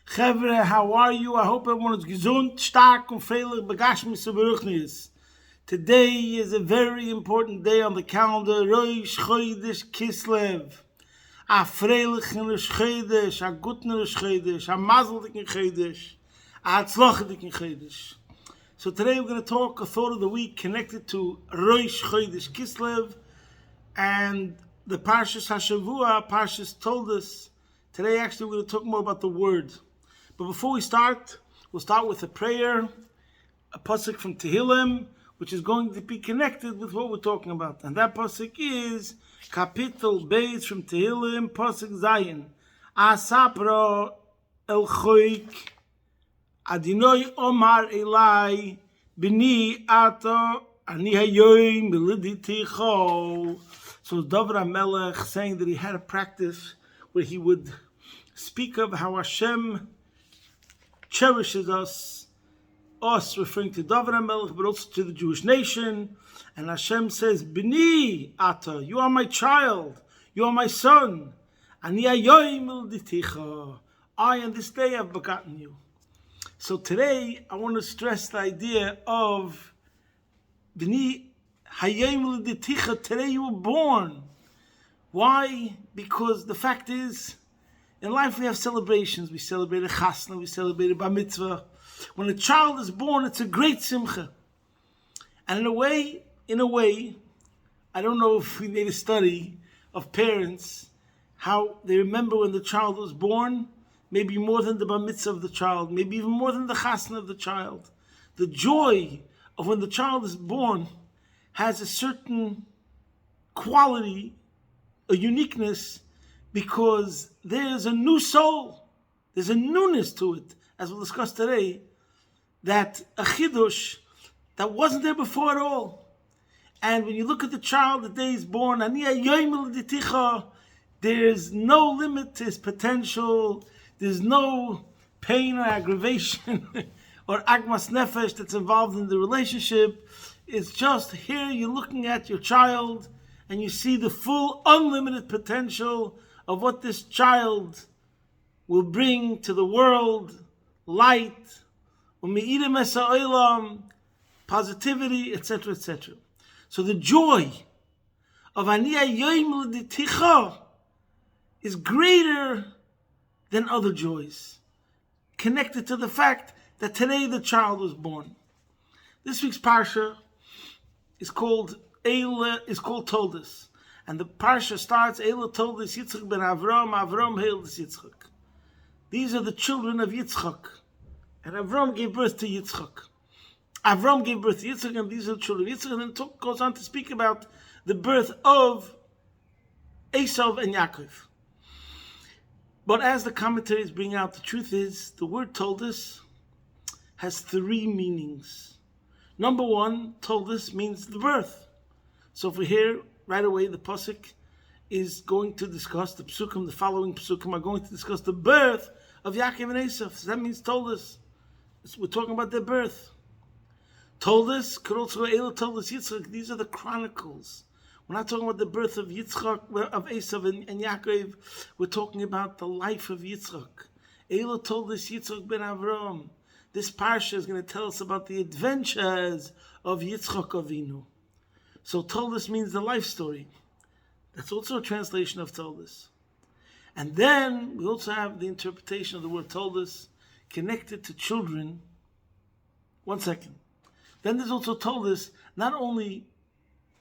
Chevre, how are you? I hope everyone is gesund, stark und freilich, begashmis und beruchnis. Today is a very important day on the calendar, Rosh Chodesh Kislev. A freilichen Rosh Chodesh, a guten Rosh Chodesh, a mazeldiken Chodesh, a hatzlachdiken Chodesh. So today we're going to talk a thought of the week connected to Rosh Chodesh Kislev and the Parshas HaShavua, Parshas Toldos. Today actually we're going to talk more about the word. But before we start, we'll start with a prayer, a pasuk from Tehillim, which is going to be connected with what we're talking about. And that pasuk is Kapitel Beis from Tehillim, pasuk Zayin. Asapro el choik, Adinoi Omar Elai, Bini Ato, Ani Hayoim Beliditicho. So David HaMelech saying that he had a practice where he would speak of how Hashem cherishes us referring to David HaMelech, but also to the Jewish nation. And Hashem says, Bini Ata, you are my child, you are my son. Ani hayoim ulditicha, I on this day have begotten you. So today, I want to stress the idea of Bini hayoim ulditicha, today you were born. Why? Because the fact is, in life we have celebrations. We celebrate a chasna, we celebrate a bar mitzvah. When a child is born, it's a great simcha. And in a way, I don't know if we made a study of parents, how they remember when the child was born, maybe more than the bar mitzvah of the child, maybe even more than the chasna of the child. The joy of when the child is born has a certain quality, a uniqueness, because there's a new soul, there's a newness to it, as we'll discuss today, that a chidush that wasn't there before at all. And when you look at the child the day he's born, there's no limit to his potential, there's no pain or aggravation or agmas nefesh that's involved in the relationship. It's just here you're looking at your child and you see the full unlimited potential of what this child will bring to the world, light, positivity, etc., etc. So the joy of Ani hayoim ulditicha is greater than other joys, connected to the fact that today the child was born. This week's parsha is called Toldos. And the parsha starts, Eila Toldos Yitzchak ben Avram, Avram hailed Yitzchak. These are the children of Yitzchak. And Avram gave birth to Yitzchak. Avram gave birth to Yitzchak, and these are the children of Yitzchak. And then goes on to speak about the birth of Esav and Yaakov. But as the commentaries bring out, the truth is, the word Toldos has three meanings. Number one, Toldos means the birth. So if we hear right away, the pasuk is going to discuss the psukim. The following psukim are going to discuss the birth of Yaakov and Esav. So that means Toldos. We're talking about their birth. Toldos could also be Eila Toldos Yitzchak. These are the Chronicles. We're not talking about the birth of Yitzchak, of Esav and Yaakov. We're talking about the life of Yitzchak. Eila Toldos Yitzchak ben Avram. This parsha is going to tell us about the adventures of Yitzchak Avinu. So Toldos means the life story. That's also a translation of Toldos. And then we also have the interpretation of the word Toldos connected to children. One second. Then there's also Toldos, not only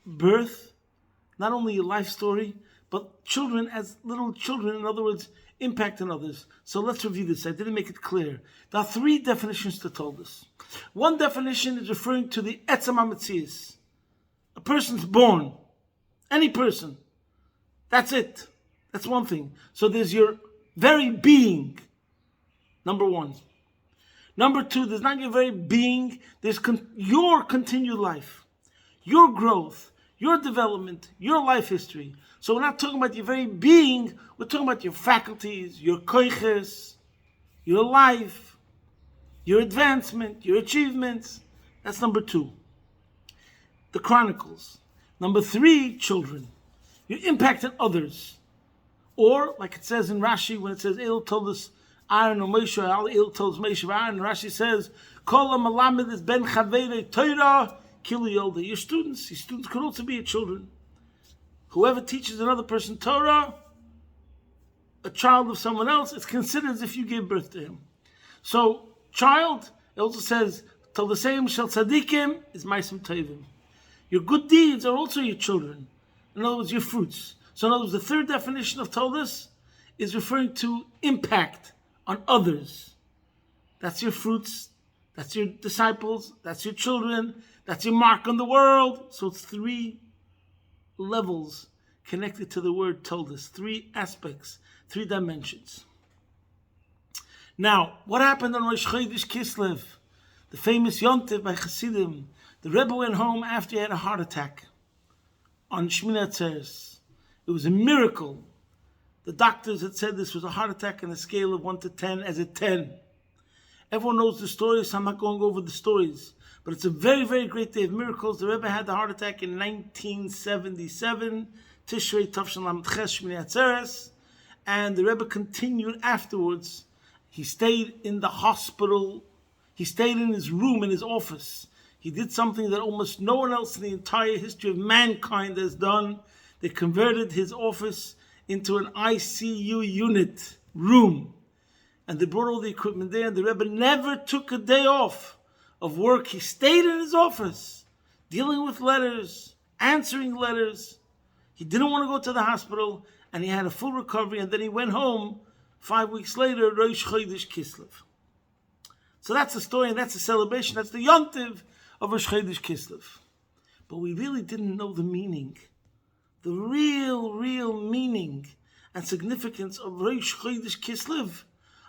birth, not only a life story, but children as little children, in other words, impact on others. So let's review this. I didn't make it clear. There are three definitions to Toldos. One definition is referring to the etzem hamציאות. A person's born. Any person. That's it. That's one thing. So there's your very being. Number one. Number two, there's not your very being. There's your continued life. Your growth. Your development. Your life history. So we're not talking about your very being. We're talking about your faculties, your koiches, your life, your advancement, your achievements. That's number two. The Chronicles. Number three, children. Your impact on others. Or, like it says in Rashi, when it says, El Toldos Aaron or Moshe, all Il tells Moshe of Aaron. Rashi says, Kol HaMalamed is ben Chavei Torah Kili Yolda. Your students could also be your children. Whoever teaches another person Torah, a child of someone else, it's considered as if you gave birth to him. So, child, it also says, Till the same shel tzadikim is ma'asim tovim. Your good deeds are also your children. In other words, your fruits. So in other words, the third definition of Toldos is referring to impact on others. That's your fruits, that's your disciples, that's your children, that's your mark on the world. So it's three levels connected to the word Toldos, three aspects, three dimensions. Now, what happened on Rosh Chodesh Kislev, the famous Yontiv by Hasidim? The Rebbe went home after he had a heart attack on Shmini Atzeres. It was a miracle. The doctors had said this was a heart attack on a scale of 1 to 10 as a 10. Everyone knows the stories, so I'm not going over the stories. But it's a very, very great day of miracles. The Rebbe had the heart attack in 1977, Tishrei Tavshin Lamed Ches Shmini Atzeres, and the Rebbe continued afterwards. He stayed in the hospital. He stayed in his room, in his office. He did something that almost no one else in the entire history of mankind has done. They converted his office into an ICU unit room. And they brought all the equipment there. And the Rebbe never took a day off of work. He stayed in his office, dealing with letters, answering letters. He didn't want to go to the hospital, and he had a full recovery. And then he went home 5 weeks later, Rosh Chodesh Kislev. So that's the story, and that's the celebration. That's the Yontiv of Rosh Chodesh Kislev. But we really didn't know the meaning, the real meaning and significance of Rosh Chodesh Kislev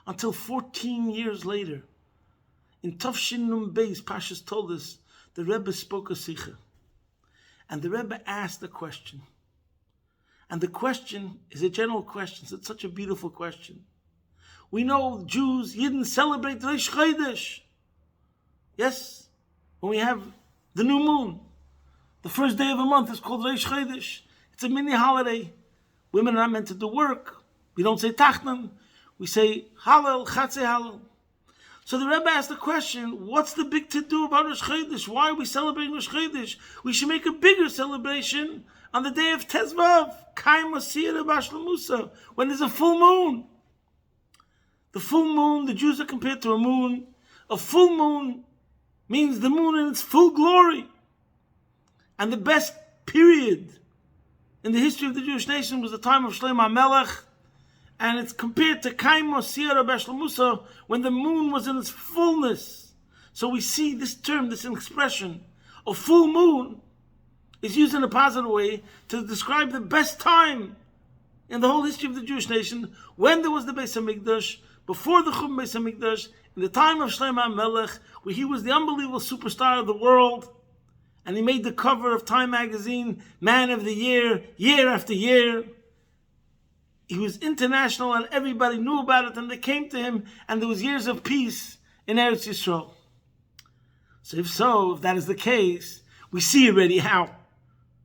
until 14 years later. In Tafshin Nun Beis, Pashas Toldos, the Rebbe spoke a Sikha. And the Rebbe asked a question. And the question is a general question. So it's such a beautiful question. We know Jews, Yidden celebrate Rosh Chodesh. Yes? When we have the new moon. The first day of a month is called Rosh Chodesh. It's a mini holiday. Women are not meant to do work. We don't say Tachnan. We say Hallel, Chatzei Hallel. So the Rebbe asked the question, what's the big to-do about Rosh Chodesh? Why are we celebrating Rosh Chodesh? We should make a bigger celebration on the day of Tezvav, Kaim Asiyah Bashla Musa, when there's a full moon. The full moon, the Jews are compared to a moon. A full moon means the moon in its full glory. And the best period in the history of the Jewish nation was the time of Shlomo HaMelech. And it's compared to Kaim Asiyah Bashla Musa, when the moon was in its fullness. So we see this term, this expression, a full moon, is used in a positive way to describe the best time in the whole history of the Jewish nation, when there was the Beis HaMikdash, before the Churban Beis HaMikdash, in the time of Shlomo HaMelech, where he was the unbelievable superstar of the world, and he made the cover of Time magazine, Man of the Year, year after year. He was international, and everybody knew about it, and they came to him, and there was years of peace in Eretz Yisrael. So if that is the case, we see already how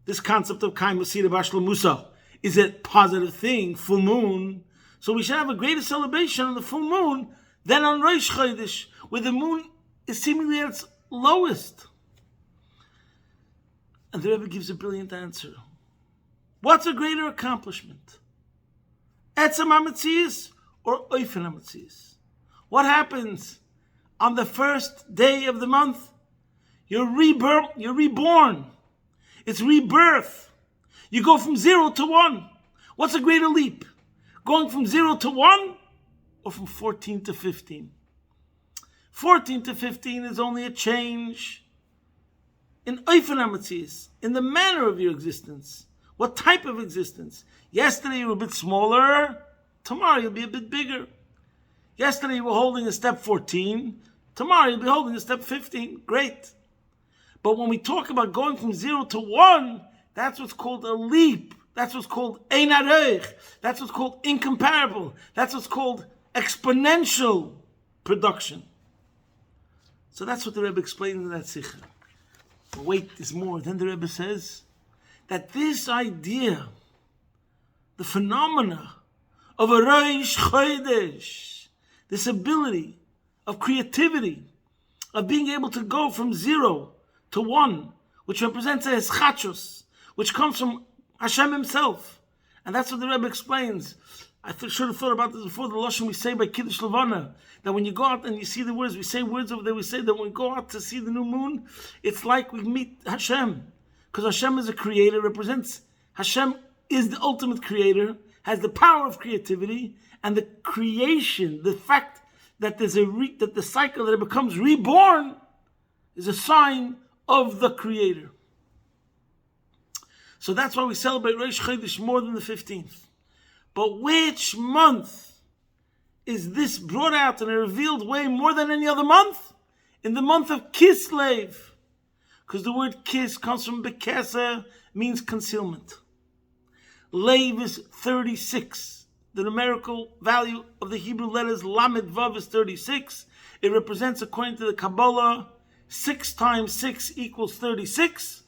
this concept of Kaim Asiyah Bashla Musa is a positive thing, full moon. So we should have a greater celebration on the full moon than on Rosh Chodesh, where the moon is seemingly at its lowest. And the Rebbe gives a brilliant answer. What's a greater accomplishment? Etzem HaMetzias or Ophen HaMetzias? What happens on the first day of the month? You're reborn. It's rebirth. You go from 0 to 1. What's a greater leap? Going from 0 to 1 or from 14 to 15? 14 to 15 is only a change in Ophen HaMetzias, in the manner of your existence. What type of existence? Yesterday you were a bit smaller, tomorrow you'll be a bit bigger. Yesterday you were holding a step 14, tomorrow you'll be holding a step 15. Great. But when we talk about going from 0 to 1, that's what's called a leap. That's what's called ein aroich. That's what's called incomparable. That's what's called exponential production. So that's what the Rebbe explained in that Sikha. But wait, there's more. Then the Rebbe says that this idea, the phenomena of a Rosh Chodesh, this ability of creativity, of being able to go from 0 to 1, which represents a eschachos, which comes from Hashem himself. And that's what the Rebbe explains. I should have thought about this before. The Lashon we say by Kiddush Levana, that when you go out and you see the words, we say words over there, we say that when we go out to see the new moon, it's like we meet Hashem. Because Hashem is a creator, represents, Hashem is the ultimate creator, has the power of creativity, and the creation, the fact that there's that the cycle that it becomes reborn is a sign of the creator. So that's why we celebrate Rosh Chodesh more than the 15th. But which month is this brought out in a revealed way more than any other month? In the month of Kislev. Because the word kiss comes from bekesa, means concealment. Lev is 36. The numerical value of the Hebrew letters Lamed Vav is 36. It represents, according to the Kabbalah, 6 times 6 equals 36.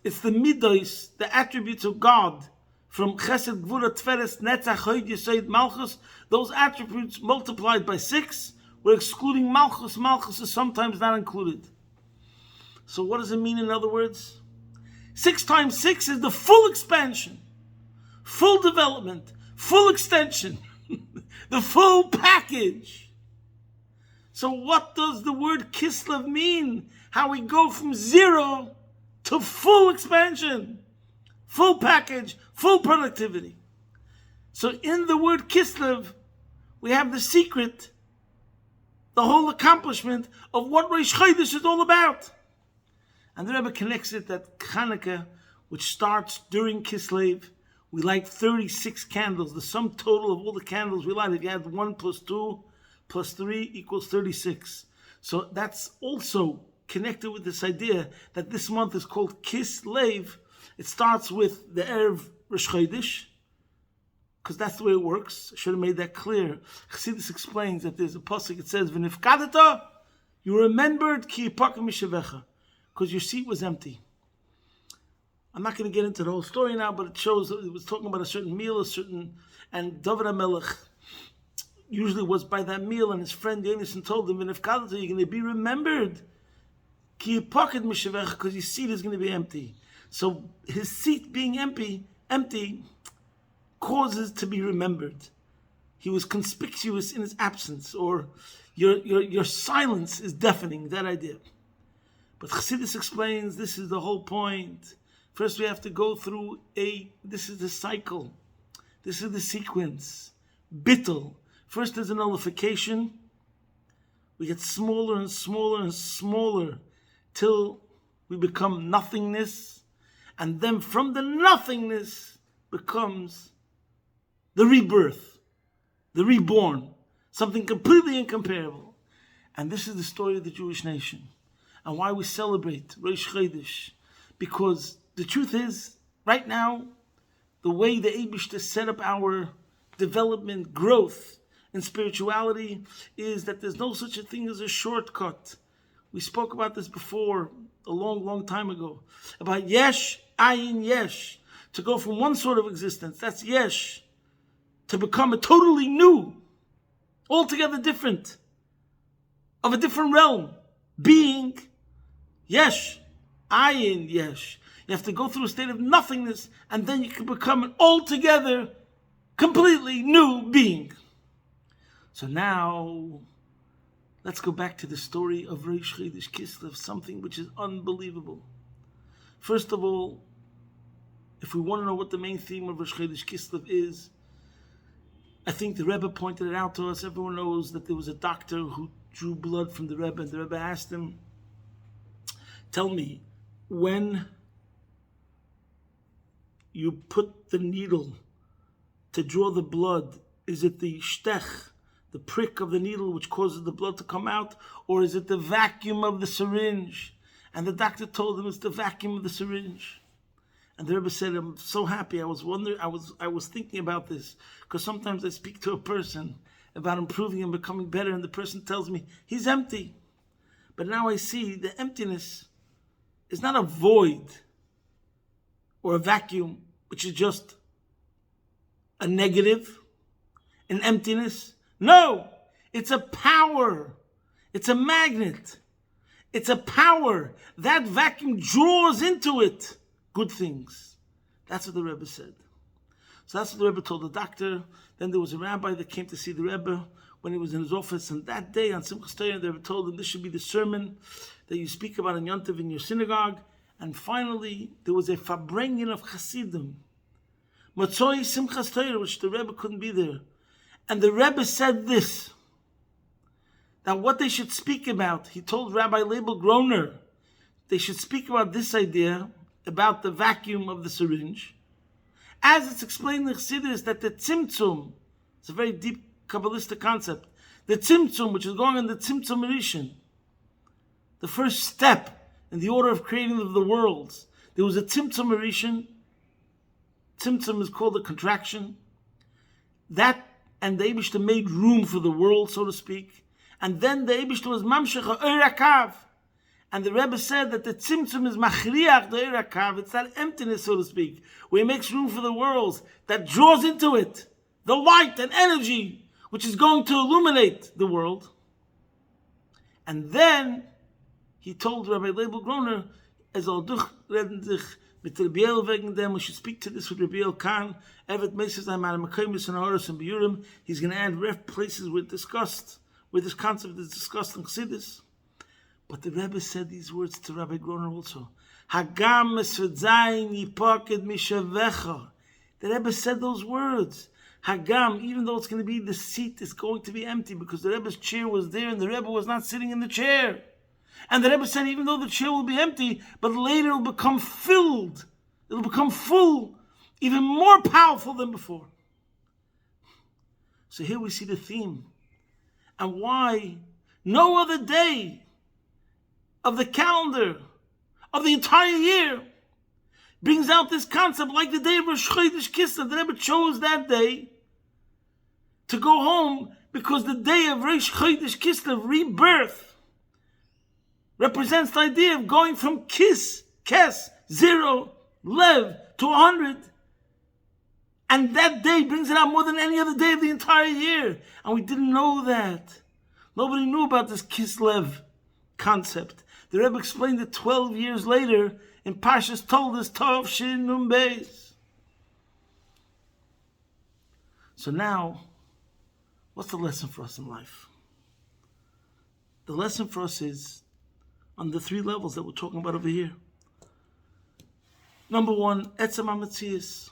It's the midos, the attributes of God, from Chesed, Gvura, Tferes, Netzach, Hod, Yesod, Malchus. Those attributes multiplied by 6. We're excluding Malchus. Malchus is sometimes not included. So what does it mean in other words? 6 times 6 is the full expansion, full development, full extension, the full package. So what does the word Kislev mean? How we go from 0 to full expansion, full package, full productivity. So in the word Kislev, we have the secret, the whole accomplishment of what Rosh Chodesh is all about. And the Rebbe connects it that Chanukah, which starts during Kislev, we light 36 candles. The sum total of all the candles we light, if you add 1 plus 2 plus 3 equals 36. So that's also connected with this idea that this month is called Kislev. It starts with the Erev Rosh Chodesh, because that's the way it works. I should have made that clear. Chassidus explains that there's a pasuk. It says, "V'nifkadata," you remembered ki yipakim mishavecha, because your seat was empty. I'm not going to get into the whole story now, but it shows that it was talking about a certain meal, and David HaMelech usually was by that meal, and his friend Yonasan told him, "V'nifkadata, you're going to be remembered ki yipakim mishavecha, because your seat is going to be empty." So his seat being empty causes to be remembered. He was conspicuous in his absence, or your silence is deafening, that idea. But Chassidus explains this is the whole point. First we have to go through this is the cycle. This is the sequence. Bittul. First there's a nullification. We get smaller and smaller and smaller till we become nothingness. And then from the nothingness becomes the rebirth, the reborn, something completely incomparable. And this is the story of the Jewish nation and why we celebrate Rosh Chodesh. Because the truth is, right now, the way the Eibishter set up our development, growth in spirituality is that there's no such a thing as a shortcut. We spoke about this before, a long, long time ago, about yesh, ayin, yesh, to go from one sort of existence, that's yesh, to become a totally new, altogether different, of a different realm, being yesh, ayin, yesh. You have to go through a state of nothingness, and then you can become an altogether, completely new being. So now, let's go back to the story of Rosh Chodesh Kislev, something which is unbelievable. First of all, if we want to know what the main theme of Rosh Chodesh Kislev is, I think the Rebbe pointed it out to us. Everyone knows that there was a doctor who drew blood from the Rebbe, and the Rebbe asked him, tell me, when you put the needle to draw the blood, is it the shtech, the prick of the needle which causes the blood to come out, or is it the vacuum of the syringe? And the doctor told him it's the vacuum of the syringe. And the Rebbe said, I'm so happy. I was thinking about this, because sometimes I speak to a person about improving and becoming better, and the person tells me he's empty. But now I see the emptiness is not a void or a vacuum, which is just a negative, an emptiness. No, It's a power. It's a magnet. It's a power. That vacuum draws into it good things. That's what the Rebbe said. So that's what the Rebbe told the doctor. Then there was a rabbi that came to see the Rebbe when he was in his office. And that day on Simchas Torah, the Rebbe told him this should be the sermon that you speak about in Yontiv in your synagogue. And finally, there was a farbrengen of Hasidim. Matzoi Simchas Torah, which the Rebbe couldn't be there. And the Rebbe said this, that what they should speak about, he told Rabbi Leibel Groner, they should speak about this idea, about the vacuum of the syringe. As it's explained in Chassidus, that the tzimtzum, it's a very deep Kabbalistic concept, the tzimtzum, which is going on the tzimtzum rishon, the first step in the order of creating of the worlds, there was a tzimtzum rishon. Tzimtzum is called a contraction. That, and the Eibishter made room for the world, so to speak. And then the Eibishter was mamshech ha'orakav. And the Rebbe said that the tzimtzum is machriach the orakav. It's that emptiness, so to speak, where he makes room for the worlds, that draws into it the light and energy, which is going to illuminate the world. And then he told Rabbi Leibel Groner, as al duch reden sich mit Rebbe wegen dem, we should speak to this with Rebbe Khan. Evet meses I'm at Mekaymis and Horus and Beurim. He's going to add ref places where discussed, where this concept is discussed in Chassidus. But the Rebbe said these words to Rabbi Groner also. Hagam mesvedzayin yipaked mishavecha. The Rebbe said those words. Hagam, even though it's going to be, the seat is going to be empty because the Rebbe's chair was there and the Rebbe was not sitting in the chair. And the Rebbe said, even though the chair will be empty, but later it will become filled. It will become full, even more powerful than before. So here we see the theme. And why no other day of the calendar of the entire year brings out this concept like the day of Rosh Chodesh Kislev. The Rebbe chose that day to go home because the day of Rosh Chodesh Kislev, rebirth, represents the idea of going from kes, 0, lev, to 100. And that day brings it out more than any other day of the entire year. And we didn't know that. Nobody knew about this Kislev concept. The Rebbe explained it 12 years later in Parshas Toldos, Tov Shin Nun Beis. So now, what's the lesson for us in life? The lesson for us is on the 3 levels that we're talking about over here. Number 1, Etzem HaMetzius.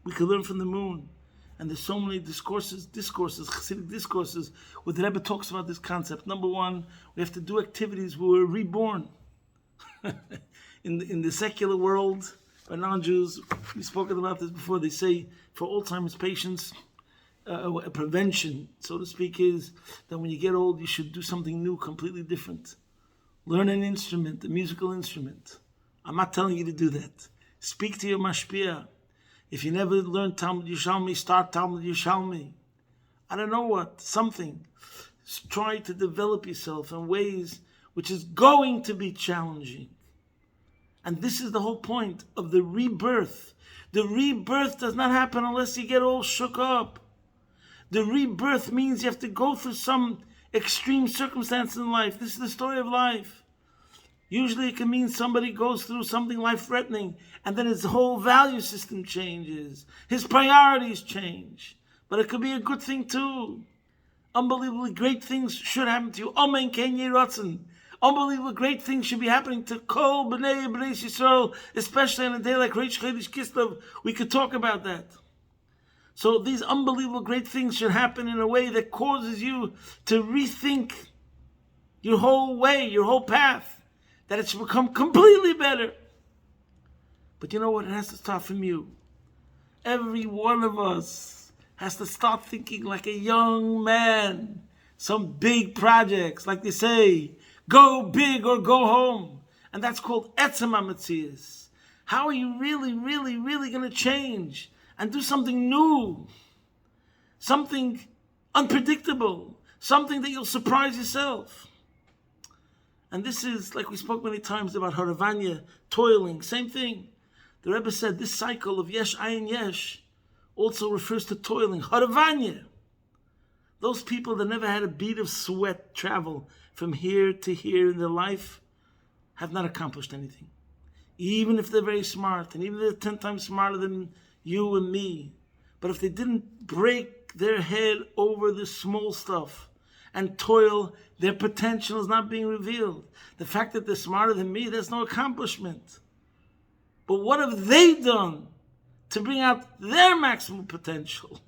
We can learn from the moon. And there's so many discourses, Chassidic discourses, where the Rebbe talks about this concept. Number 1, we have to do activities where we're reborn. in the secular world, by non-Jews, we've spoken about this before, they say for Alzheimer's patients, a prevention, so to speak, is that when you get old, you should do something new, completely different. Learn an instrument, a musical instrument. I'm not telling you to do that. Speak to your mashpia. If you never learned Talmud Yerushalmi, start Talmud Yerushalmi. I don't know what, something. Try to develop yourself in ways which is going to be challenging. And this is the whole point of the rebirth. The rebirth does not happen unless you get all shook up. The rebirth means you have to go through some extreme circumstance in life. This is the story of life. Usually it can mean somebody goes through something life-threatening and then his whole value system changes. His priorities change. But it could be a good thing too. Unbelievably great things should happen to you. Amen ken yiratzen. Unbelievable great things should be happening to Kol B'nai Yisrael, especially on a day like Rosh Chodesh Kislev. We could talk about that. So these unbelievable great things should happen in a way that causes you to rethink your whole way, your whole path. That it should become completely better. But you know what? It has to start from you. Every one of us has to start thinking like a young man. Some big projects, like they say, go big or go home. And that's called Etzem HaMetzius. How are you really, really, really going to change and do something new? Something unpredictable. Something that you'll surprise yourself. And this is, like we spoke many times about Haravanya, toiling, same thing. The Rebbe said this cycle of Yesh Ayin Yesh also refers to toiling. Haravanya. those people that never had a bead of sweat travel from here to here in their life have not accomplished anything. Even if they're very smart, and even if they're 10 times smarter than you and me. But if they didn't break their head over the small stuff and toil, their potential is not being revealed. The fact that they're smarter than me, that's no accomplishment. But what have they done to bring out their maximum potential?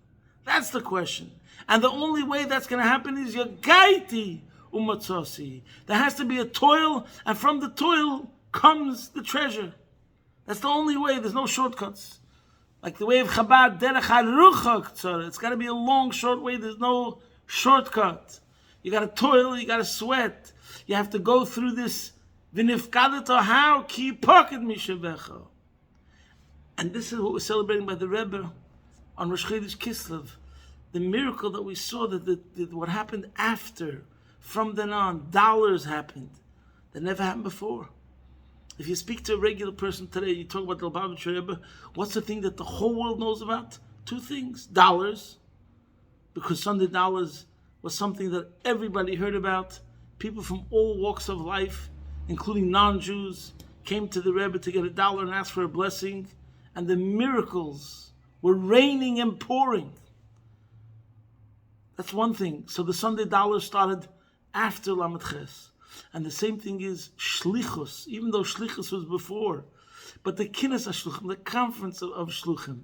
That's the question. And the only way that's going to happen is Yagaiti Umatzosi. There has to be a toil, and from the toil comes the treasure. That's the only way. There's no shortcuts. Like the way of Chabad, derech harucha ktsara. It's got to be a long, short way. There's no shortcut. You got to toil. You got to sweat. You have to go through this. V'nifkadet how ki pocket mishavecha. And this is what we're celebrating by the Rebbe on Rosh Chodesh Kislev. The miracle that we saw, that what happened after, from then on, dollars happened that never happened before. If you speak to a regular person today, you talk about the Lubavitch Rebbe, what's the thing that the whole world knows about? 2 things. Dollars, because Sunday dollars was something that everybody heard about. People from all walks of life, including non-Jews, came to the Rebbe to get $1 and ask for a blessing. And the miracles were raining and pouring. That's one thing. So the Sunday dollar started after Lamed Ches. And the same thing is Shlichus, even though Shlichus was before. But the Kinnes HaShluchim, the conference of Shluchim,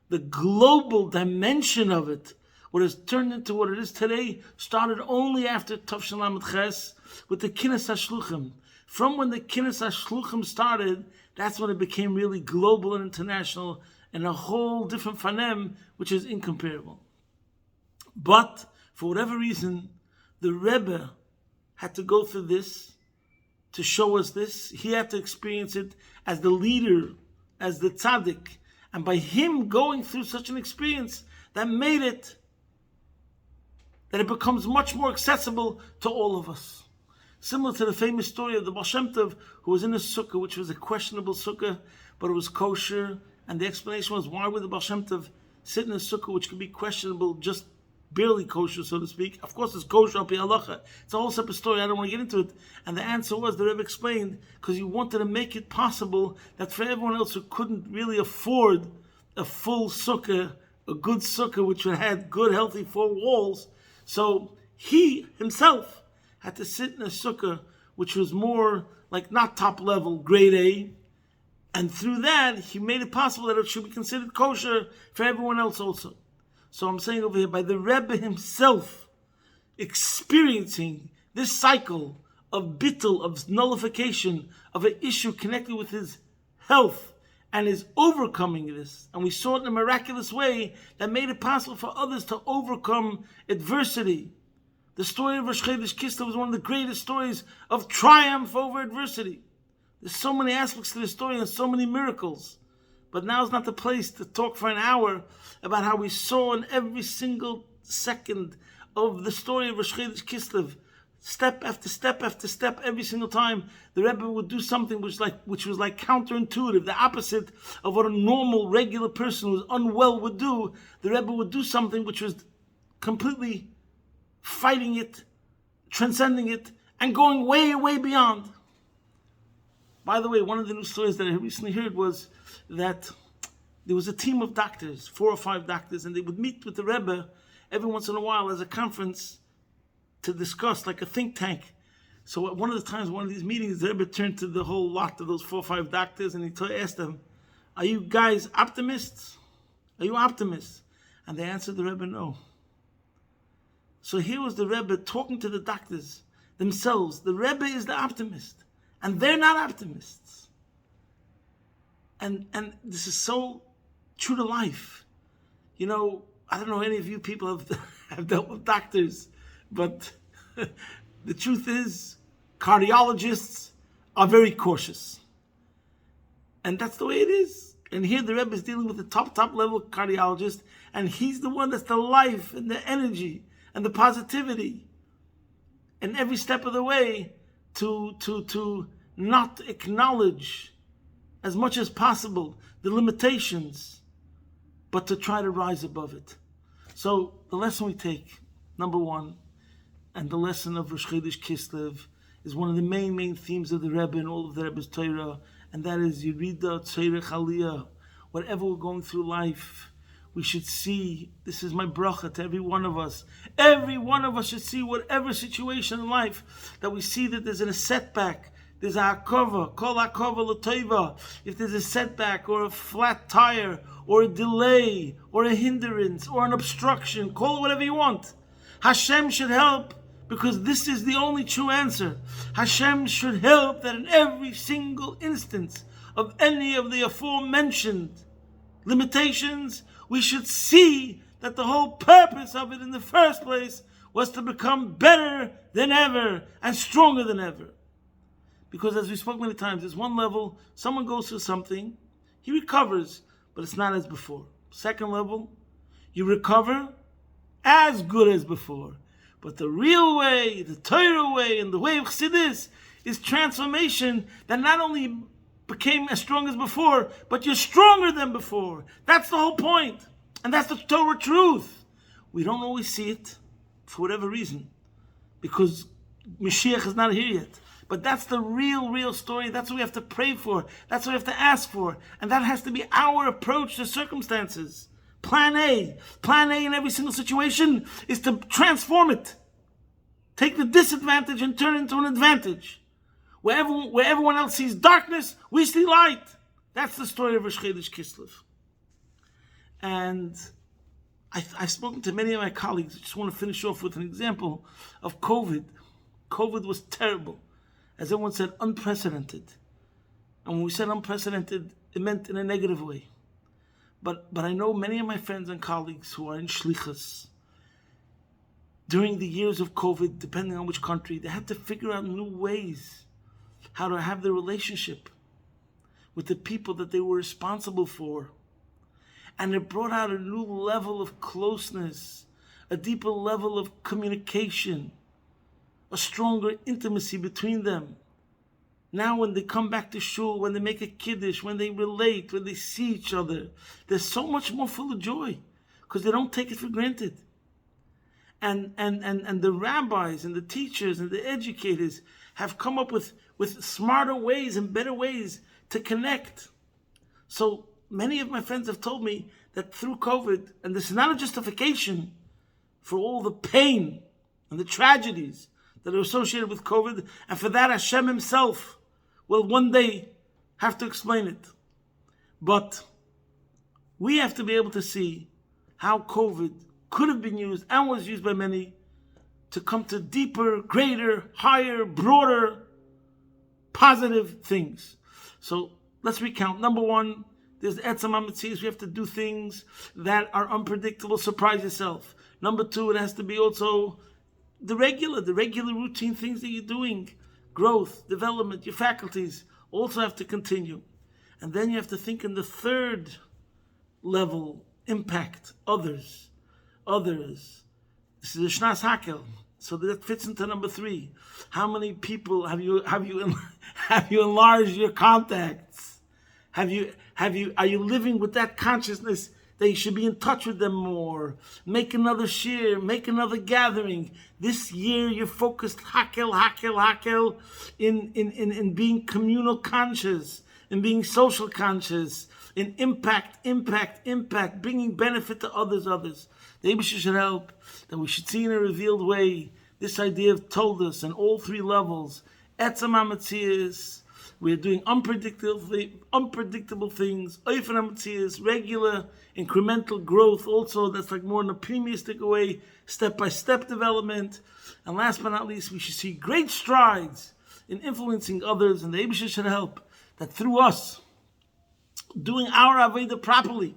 the global dimension of it, what has turned into what it is today, started only after Tavshin Lamed Ches with the Kinnes HaShluchim. From when the Kinnes HaShluchim started, that's when it became really global and international and a whole different fanem, which is incomparable. But for whatever reason, the Rebbe had to go through this to show us this. He had to experience it as the leader, as the tzaddik. And by him going through such an experience, that made it, that it becomes much more accessible to all of us. Similar to the famous story of the Baal Shem Tov, who was in a sukkah, which was a questionable sukkah, but it was kosher. And the explanation was, why would the Baal Shem Tov sit in a sukkah which could be questionable, just barely kosher, so to speak? Of course, it's kosher up in halacha. It's a whole separate story. I don't want to get into it. And the answer was, the Rebbe explained, because he wanted to make it possible that for everyone else who couldn't really afford a full sukkah, a good sukkah, which had good, healthy 4 walls, so he himself had to sit in a sukkah which was more like not top level, grade A, and through that he made it possible that it should be considered kosher for everyone else also. So I'm saying over here, by the Rebbe himself experiencing this cycle of bittul, of nullification of an issue connected with his health and his overcoming this, and we saw it in a miraculous way that made it possible for others to overcome adversity. The story of Rosh Chodesh Kislev was one of the greatest stories of triumph over adversity. There's so many aspects to the story and so many miracles. But now's not the place to talk for an hour about how we saw in every single second of the story of Rosh Chodesh Kislev, step after step after step, every single time the Rebbe would do something which was like counterintuitive, the opposite of what a normal, regular person who's unwell would do. The Rebbe would do something which was completely fighting it, transcending it, and going way, way beyond. By the way, one of the new stories that I recently heard was that there was a team of doctors, 4 or 5 doctors, and they would meet with the Rebbe every once in a while as a conference to discuss, like a think tank. So at one of the times, one of these meetings, the Rebbe turned to the whole lot of those 4 or 5 doctors, and he asked them, "Are you guys optimists? Are you optimists?" And they answered the Rebbe, "No." So here was the Rebbe talking to the doctors themselves. The Rebbe is the optimist, and they're not optimists. And this is so true to life. You know, I don't know any of you people have dealt with doctors, but the truth is, cardiologists are very cautious. And that's the way it is. And here the Rebbe is dealing with the top level cardiologist, and he's the one that's the life and the energy and the positivity, and every step of the way to not acknowledge as much as possible the limitations, but to try to rise above it. So the lesson we take number one, and the lesson of Rosh Chodesh Kislev is one of the main themes of the Rebbe and all of the Rebbe's Torah, and that is Yerida Tzorech Aliyah. Whatever we're going through life, we should see, this is my bracha to every one of us. Every one of us should see whatever situation in life that we see that there's a setback, there's a hakova, kol hakova l'toiva. If there's a setback or a flat tire or a delay or a hindrance or an obstruction, call it whatever you want. Hashem should help, because this is the only true answer. Hashem should help that in every single instance of any of the aforementioned limitations, we should see that the whole purpose of it in the first place was to become better than ever and stronger than ever. Because as we spoke many times, there's one level, someone goes through something, he recovers, but it's not as before. Second level, you recover as good as before. But the real way, the Torah way, and the way of Chassidus is transformation that not only became as strong as before, but you're stronger than before. That's the whole point. And that's the Torah truth. We don't always see it for whatever reason, because Mashiach is not here yet. But that's the real story. That's what we have to pray for. That's what we have to ask for. And that has to be our approach to circumstances. Plan A in every single situation is to transform it. Take the disadvantage and turn it into an advantage. Where everyone else sees darkness, we see light. That's the story of Rosh Chodesh Kislev. And I've spoken to many of my colleagues. I just want to finish off with an example of COVID. COVID was terrible. As everyone said, unprecedented. And when we said unprecedented, it meant in a negative way. But I know many of my friends and colleagues who are in shlichus. During the years of COVID, depending on which country, they had to figure out new ways how to have the relationship with the people that they were responsible for. And it brought out a new level of closeness, a deeper level of communication, a stronger intimacy between them. Now when they come back to shul, when they make a kiddush, when they relate, when they see each other, they're so much more full of joy because they don't take it for granted. And the rabbis and the teachers and the educators have come up with smarter ways and better ways to connect. So many of my friends have told me that through COVID, and this is not a justification for all the pain and the tragedies that are associated with COVID, and for that Hashem himself will one day have to explain it. But we have to be able to see how COVID could have been used and was used by many to come to deeper, greater, higher, broader, positive things. So let's recount. Number one, there's etzem hamציאות. We have to do things that are unpredictable. Surprise yourself. Number two, it has to be also the regular routine things that you're doing. Growth, development, your faculties also have to continue. And then you have to think in the third level, impact, others. This is a shnas hakel. So that fits into number three. How many people have you enlarged your contacts? Are you living with that consciousness that you should be in touch with them more? Make another shir, make another gathering. This year you're focused hakel in being communal conscious, in being social conscious, in impact, bringing benefit to others. The Rebbe should help, that we should see in a revealed way this idea of Toldos and all three levels. Etzem hamציאות. We're doing unpredictable things. Ophen hamציאות, regular, incremental growth. Also, that's like more in a optimistic way, step-by-step development. And last but not least, we should see great strides in influencing others, and the Rebbe should help that through us, doing our avodah properly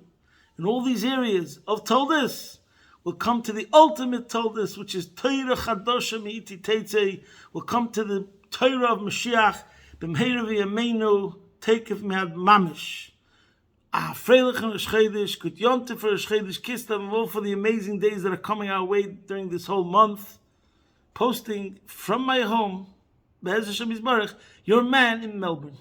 in all these areas of Toldos, we'll come to the ultimate Toldos, which is Torah Chadosha Me'iti Teitzei. We'll come to the Torah of Mashiach, B'mheira v'yameinu, Tekev Me'ad Mamish. Freilich and Rosh Chodesh, Good Yontif for Rosh Chodesh Kislev, and all for the amazing days that are coming our way during this whole month. Posting from my home, Be'ez Hashem Yisbarach, your man in Melbourne.